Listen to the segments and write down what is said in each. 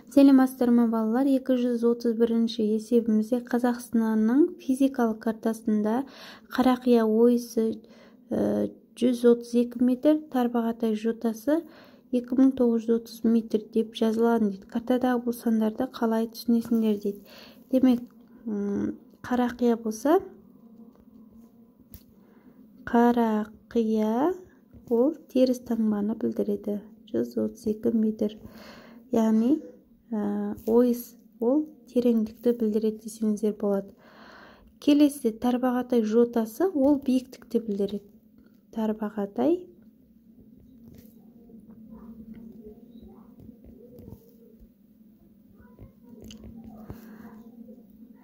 Саламатсыздарбы балалар, 231 есебімізде Қазақстанның физикалық картасында Қарақия ойысы 132 метр, Тарбағатай жотасы 2930 метр деп жазылған дейді. Картадағы бұл сандарды қалай түсінесіңдер дейді. Демек, Қарақия болса, Қарақия ол теріс таңбаны білдіреді. 132 метр. Яғни ойыс ол тереңдікті білдіреді десеңіздер болады. Келесі Тарбағатай жотасы ол биіктікті білдіреді. Тарбағатай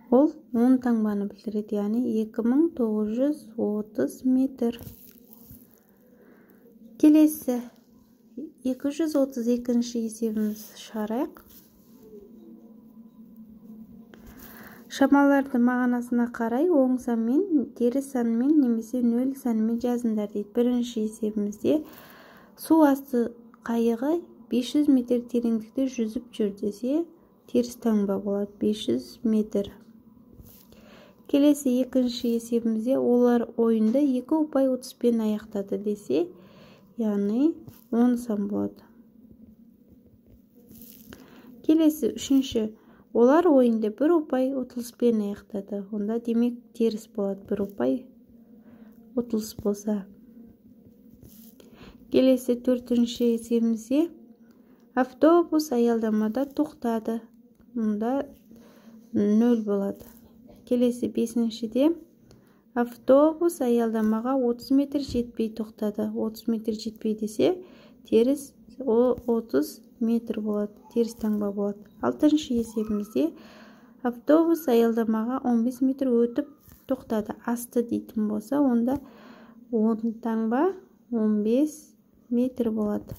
ол 10 таңбаны білдіреді, яғни 2930 метр. Келесі 232 есебіміз шығарайық. Шамаларды мағынасына қарай оң санмен, теріс санмен немесе нөл санмен жазыңдар дейді. Бірінші есебімізде су асты қайығы 500 метр тереңдікте жүзіп жүр десе, теріс таңба болады, 500 метр. Келесі екінші есебімізде олар ойында 2 ұпай ұтыспен аяқтады десе, яғни 10 сан болады. Келесі үшінші, олар ойында 1 ұпай ұтылыспен аяқтады. Онда демек теріс болады, 1 ұпай ұтылыс болса. Келесі төртінші есебімізде автобус аялдамада тоқтады. Онда 0 болады. Келесі бесіншіде автобус аялдамаға 30 метр жетпей тоқтады. 30 метр жетпей десе, теріс 30 метр болады, теріс таңба болады. Алтыншы есебімізде автобус аялдамаға 15 метр өтіп тоқтады. Асты дейтін болса, онда 10 таңба 15 метр болады.